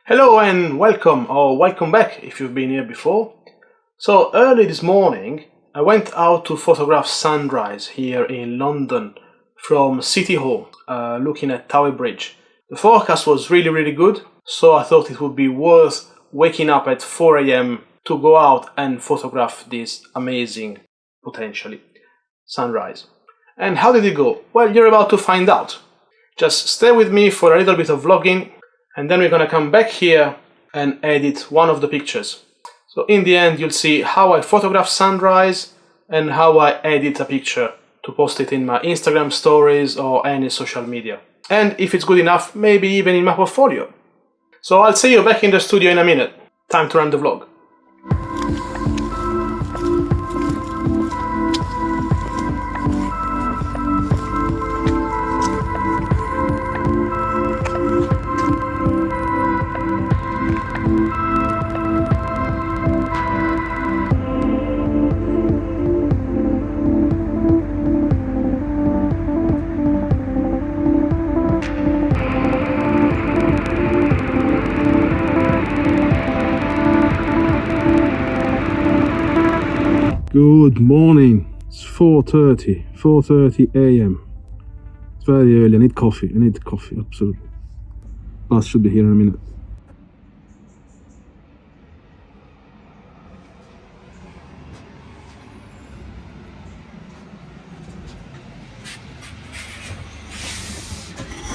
Hello and welcome, or welcome back if you've been here before. So early this morning, I went out to photograph sunrise here in London from City Hall, looking at Tower Bridge. The forecast was really good, so I thought it would be worth waking up at 4 a.m. to go out and photograph this amazing, potentially, sunrise. And how did it go? Well, you're about to find out. Just stay with me for a little bit of vlogging, and then we're gonna come back here and edit one of the pictures. So in the end, you'll see how I photograph sunrise and how I edit a picture to post it in my Instagram stories or any social media. And if it's good enough, maybe even in my portfolio. So I'll see you back in the studio in a minute. Time to run the vlog. Good morning. It's 4:30 a.m. It's very early. I need coffee, absolutely. Bus should be here in a minute.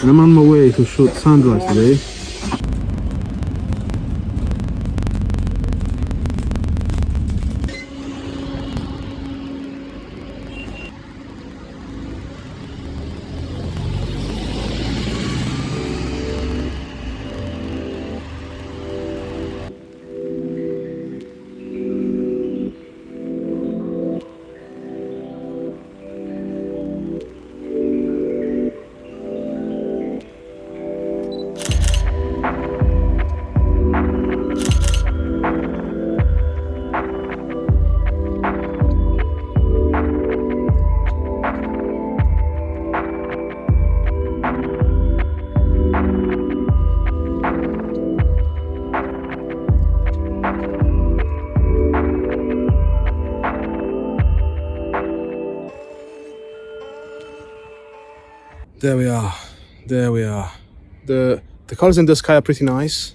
And I'm on my way to shoot sunrise today. There we are. The colors in the sky are pretty nice.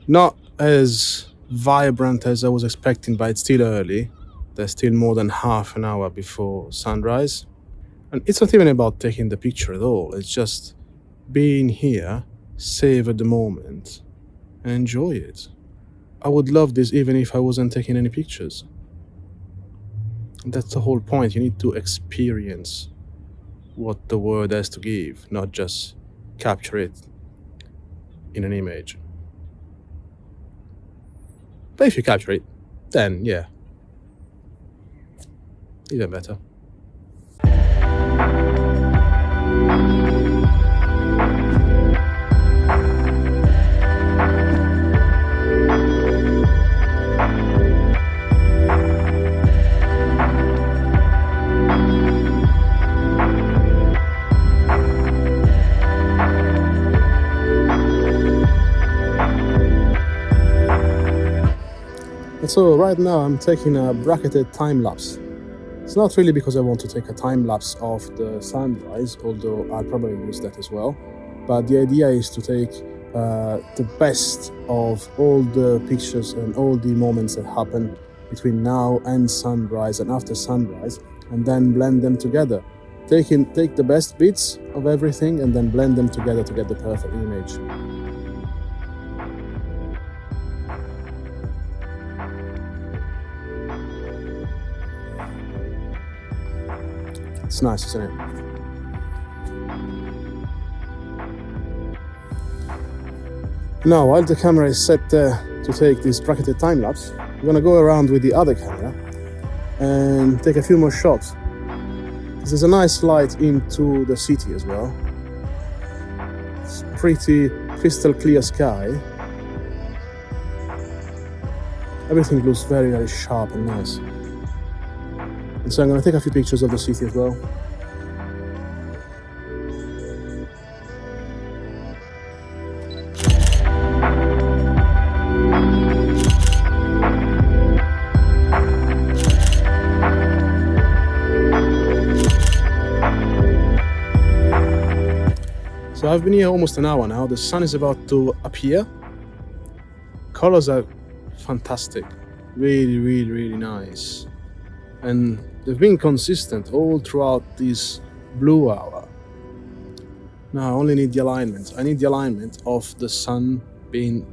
Not as vibrant as I was expecting, but it's still early. There's still more than half an hour before sunrise. And it's not even about taking the picture at all. It's just being here, savor the moment, and enjoy it. I would love this even if I wasn't taking any pictures. And that's the whole point. You need to experience what the world has to give, not just capture it in an image. But if you capture it, then yeah, even better. So right now I'm taking a bracketed time lapse. It's not really because I want to take a time lapse of the sunrise, although I'll probably use that as well. But the idea is to take the best of all the pictures and all the moments that happen between now and sunrise and after sunrise, and then blend them together. Take the best bits of everything and then blend them together to get the perfect image. It's nice, isn't it? Now, while the camera is set to take this bracketed time lapse, I'm gonna go around with the other camera and take a few more shots. There's a nice light into the city as well. It's pretty crystal clear sky. Everything looks very sharp and nice. And so I'm going to take a few pictures of the city as well. So I've been here almost an hour now. The sun is about to appear. Colors are fantastic. Really, really, really nice. And they've been consistent all throughout this blue hour. Now I only need the alignment. I need the alignment of the sun being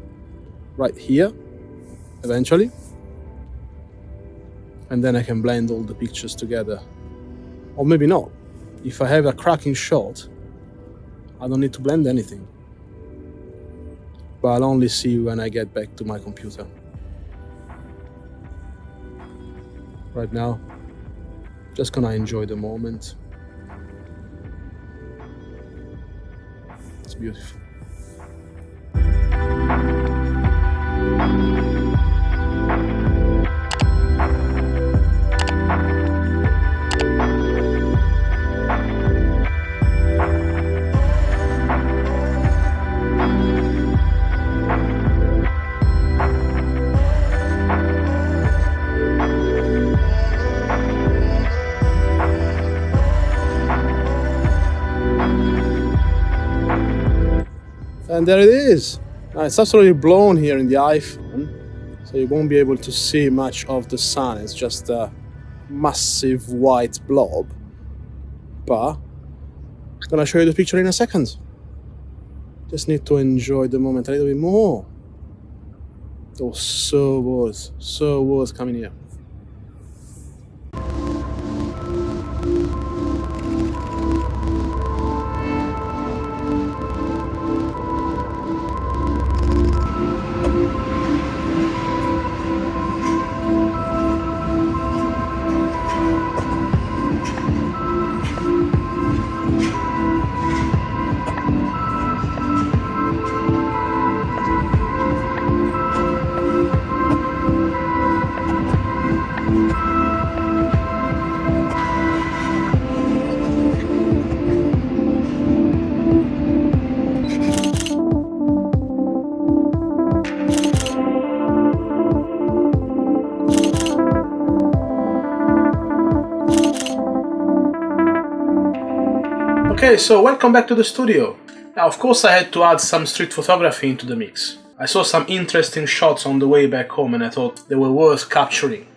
right here, eventually. And then I can blend all the pictures together. Or maybe not. If I have a cracking shot, I don't need to blend anything. But I'll only see when I get back to my computer. Right now, just gonna enjoy the moment. It's beautiful. And there it is. Now, it's absolutely blown here in the iPhone, so you won't be able to see much of the sun. It's just a massive white blob. But I'm gonna show you the picture in a second. Just need to enjoy the moment a little bit more. It was so worth coming here. Okay, so welcome back to the studio. Now, of course, I had to add some street photography into the mix. I saw some interesting shots on the way back home and I thought they were worth capturing.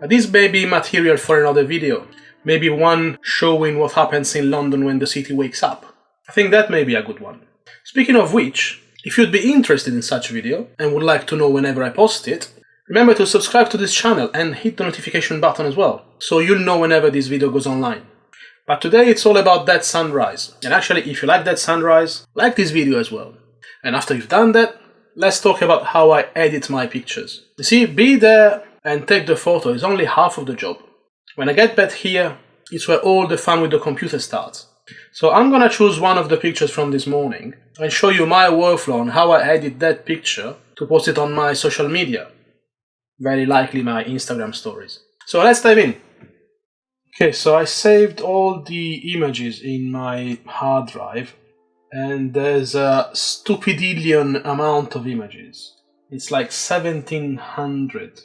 But this may be material for another video. Maybe one showing what happens in London when the city wakes up. I think that may be a good one. Speaking of which, if you'd be interested in such a video and would like to know whenever I post it, remember to subscribe to this channel and hit the notification button as well, so you'll know whenever this video goes online. But today it's all about that sunrise. And actually, if you like that sunrise, like this video as well. And after you've done that, let's talk about how I edit my pictures. You see, be there and take the photo is only half of the job. When I get back here, it's where all the fun with the computer starts. So I'm gonna choose one of the pictures from this morning and show you my workflow on how I edit that picture to post it on my social media. Very likely my Instagram stories. So let's dive in. Okay, so I saved all the images in my hard drive and there's a stupidillion amount of images. It's like 1700.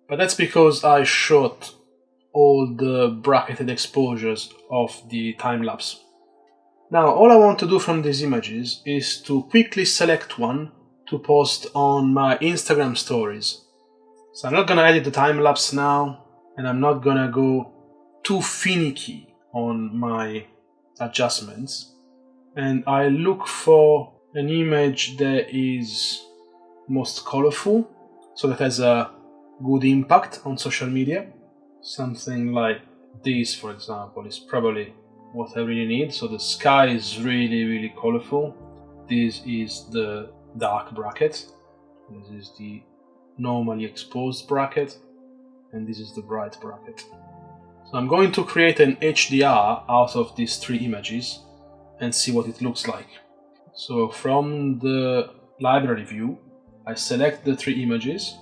But that's because I shot all the bracketed exposures of the time-lapse. Now, all I want to do from these images is to quickly select one to post on my Instagram stories. So I'm not gonna edit the time-lapse now, and I'm not gonna go too finicky on my adjustments. And I look for an image that is most colorful, so that has a good impact on social media. Something like this, for example, is probably what I really need. So the sky is really colorful. This is the dark bracket. This is the normally exposed bracket. And this is the bright bracket. So I'm going to create an HDR out of these three images and see what it looks like. So from the library view, I select the three images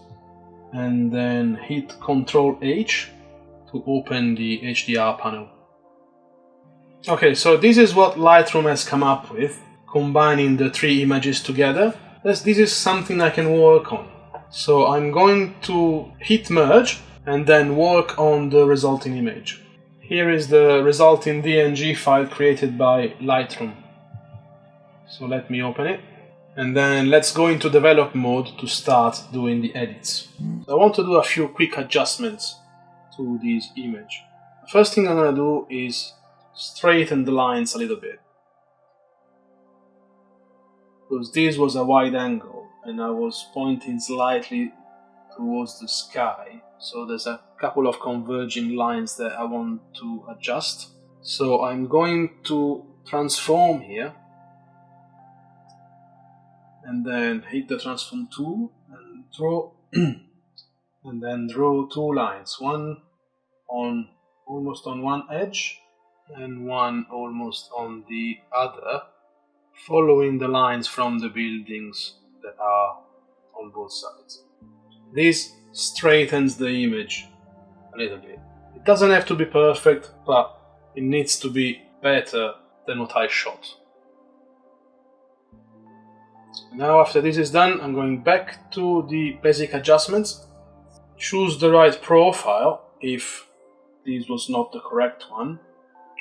and then hit Ctrl H to open the HDR panel. Okay, so this is what Lightroom has come up with, combining the three images together. This is something I can work on. So I'm going to hit merge and then work on the resulting image. Here is the resulting DNG file created by Lightroom. So let me open it. And then let's go into develop mode to start doing the edits. I want to do a few quick adjustments to this image. The first thing I'm going to do is straighten the lines a little bit, because this was a wide angle and I was pointing slightly towards the sky, so there's a couple of converging lines that I want to adjust. So I'm going to transform here and then hit the transform tool and draw and then draw two lines, one on almost on one edge and one almost on the other, following the lines from the buildings that are on both sides. This straightens the image a little bit. It doesn't have to be perfect, but it needs to be better than what I shot. Now after this is done, I'm going back to the basic adjustments. Choose the right profile if this was not the correct one,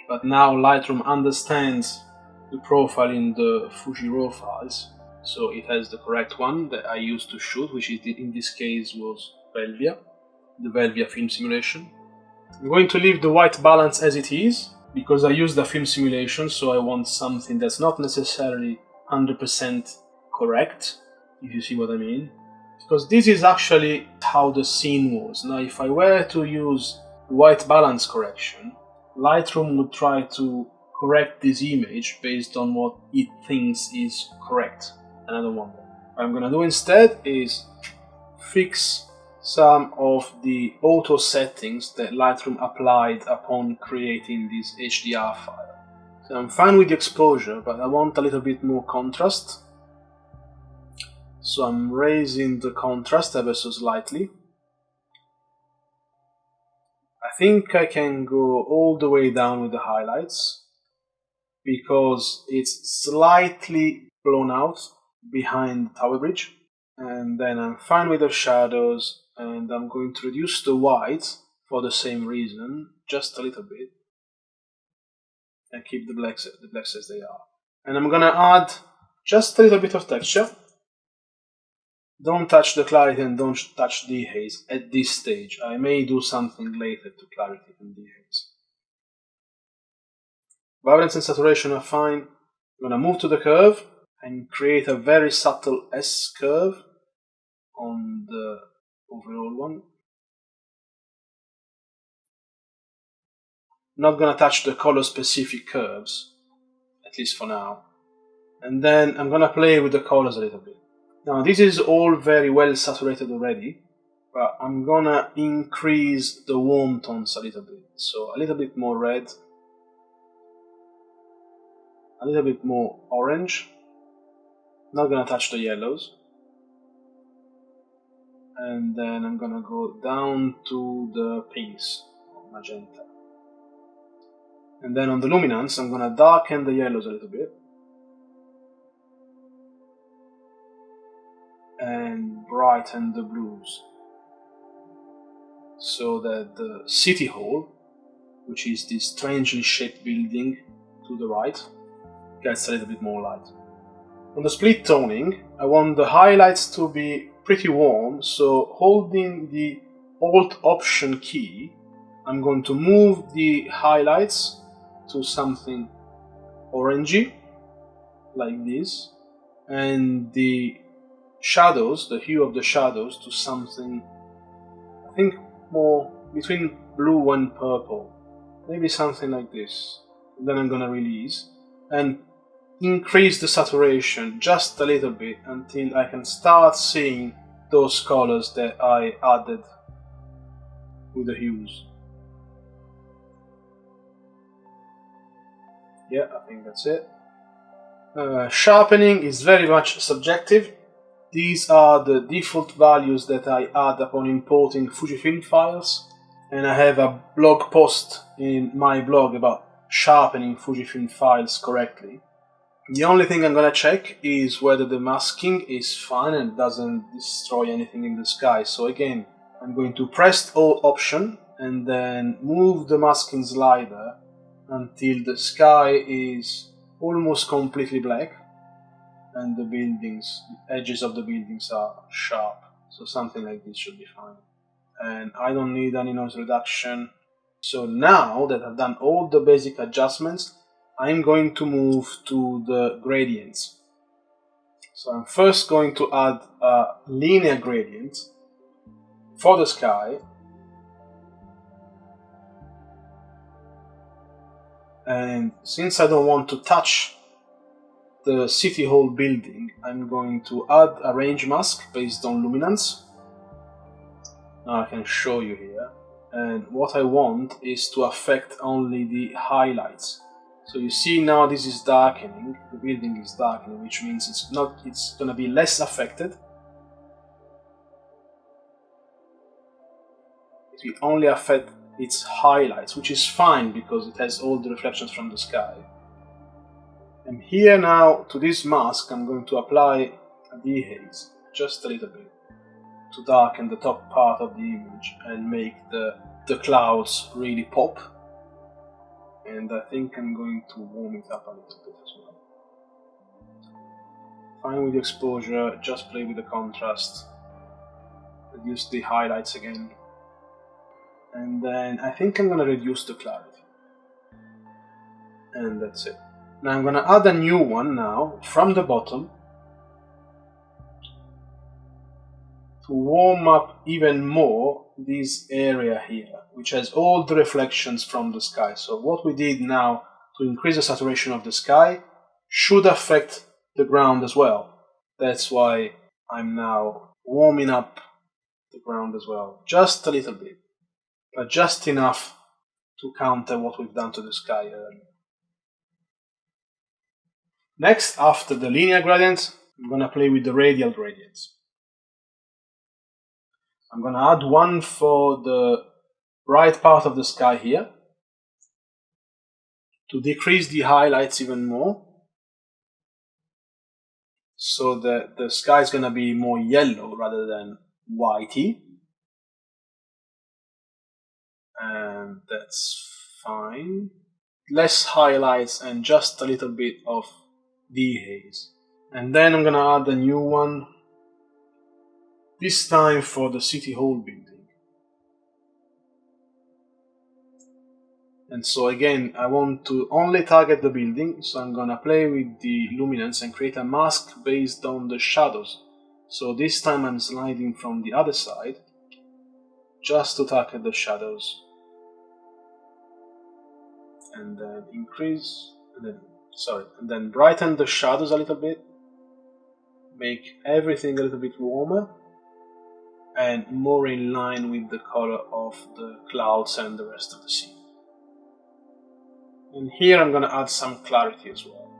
but now Lightroom understands the profile in the Fuji RAW files, so it has the correct one that I used to shoot, which in this case was Velvia, the Velvia film simulation. I'm going to leave the white balance as it is, because I used the film simulation, so I want something that's not necessarily 100% correct, if you see what I mean. Because this is actually how the scene was. Now if I were to use white balance correction, Lightroom would try to correct this image based on what it thinks is correct, and I don't want that. What I'm going to do instead is fix some of the auto settings that Lightroom applied upon creating this HDR file. So I'm fine with the exposure, but I want a little bit more contrast. So I'm raising the contrast ever so slightly. I think I can go all the way down with the highlights, because it's slightly blown out behind the Tower Bridge. And then I'm fine with the shadows, and I'm going to reduce the white for the same reason, just a little bit, and keep the blacks as they are. And I'm gonna add just a little bit of texture. Don't touch the clarity and don't touch dehaze at this stage. I may do something later to clarity and dehaze. Vibrance and saturation are fine. I'm gonna move to the curve and create a very subtle S curve on the overall one. Not gonna touch the color specific curves, at least for now. And then I'm gonna play with the colors a little bit. Now this is all very well saturated already, but I'm gonna increase the warm tones a little bit. So a little bit more red, a little bit more orange. Not gonna touch the yellows. And then I'm gonna go down to the pinks, magenta. And then on the luminance, I'm gonna darken the yellows a little bit. And brighten the blues. So that the City Hall, which is this strangely shaped building to the right, gets a little bit more light. On the split toning, I want the highlights to be pretty warm, so holding the Alt Option key, I'm going to move the highlights to something orangey, like this, and the shadows, the hue of the shadows, to something, I think, more between blue and purple, maybe something like this. And then I'm gonna release and increase the saturation just a little bit until I can start seeing those colors that I added with the hues. Yeah, I think that's it. Sharpening is very much subjective. These are the default values that I add upon importing Fujifilm files, and I have a blog post in my blog about sharpening Fujifilm files correctly. The only thing I'm gonna check is whether the masking is fine and doesn't destroy anything in the sky. So again, I'm going to press Alt Option and then move the masking slider until the sky is almost completely black. and the buildings, the edges of the buildings are sharp. So something like this should be fine. And I don't need any noise reduction. So now that I've done all the basic adjustments, I'm going to move to the gradients. So I'm first going to add a linear gradient for the sky. And since I don't want to touch the City Hall building, I'm going to add a range mask based on luminance. Now I can show you here. And what I want is to affect only the highlights. So you see now this is darkening, the building is darkening, which means it's going to be less affected. It will only affect its highlights, which is fine because it has all the reflections from the sky. And here now, to this mask, I'm going to apply a dehaze, just a little bit, to darken the top part of the image and make the clouds really pop. And I think I'm going to warm it up a little bit as well. Fine with the exposure, just play with the contrast, reduce the highlights again. And then I think I'm going to reduce the clarity. And that's it. Now I'm going to add a new one now from the bottom to warm up even more this area here, which has all the reflections from the sky. So what we did now to increase the saturation of the sky should affect the ground as well. That's why I'm now warming up the ground as well, just a little bit, but just enough to counter what we've done to the sky earlier. Next, after the linear gradients, I'm going to play with the radial gradients. I'm going to add one for the bright part of the sky here to decrease the highlights even more, so that the sky is going to be more yellow rather than whitey. And that's fine. Less highlights and just a little bit of dehaze. And then I'm going to add a new one, this time for the City Hall building. And so again, I want to only target the building, so I'm going to play with the luminance and create a mask based on the shadows. So this time I'm sliding from the other side, just to target the shadows. And then and then brighten the shadows a little bit, make everything a little bit warmer and more in line with the color of the clouds and the rest of the scene. And here I'm going to add some clarity as well.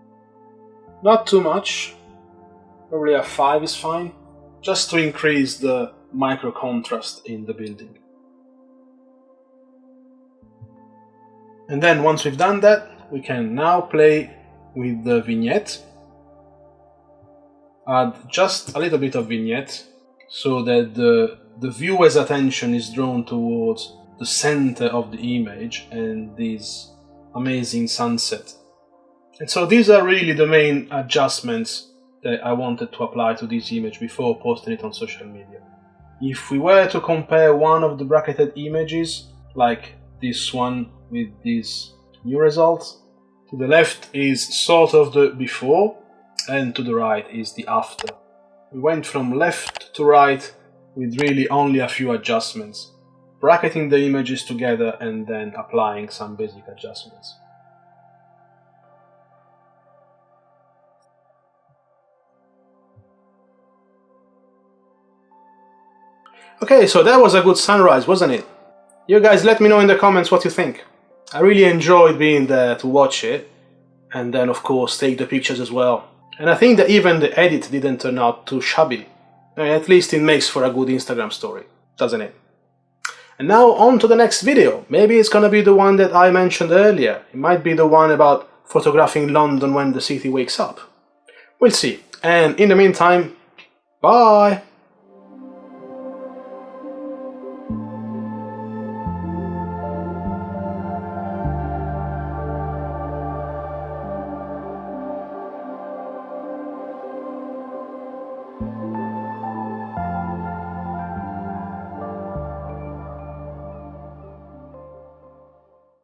Not too much, probably a 5 is fine, just to increase the micro contrast in the building. And then once we've done that, we can now play with the vignette. Add just a little bit of vignette so that the viewer's attention is drawn towards the center of the image and this amazing sunset. And so these are really the main adjustments that I wanted to apply to this image before posting it on social media. If we were to compare one of the bracketed images, like this one with this new result, to the left is sort of the before and to the right is the after. We went from left to right with really only a few adjustments, bracketing the images together and then applying some basic adjustments. Okay, so that was a good sunrise, wasn't it? You guys let me know in the comments what you think. I really enjoyed being there to watch it, and then of course take the pictures as well. And I think that even the edit didn't turn out too shabby. At least it makes for a good Instagram story, doesn't it? And now on to the next video. Maybe it's gonna be the one that I mentioned earlier. It might be the one about photographing London when the city wakes up. We'll see. And in the meantime, bye!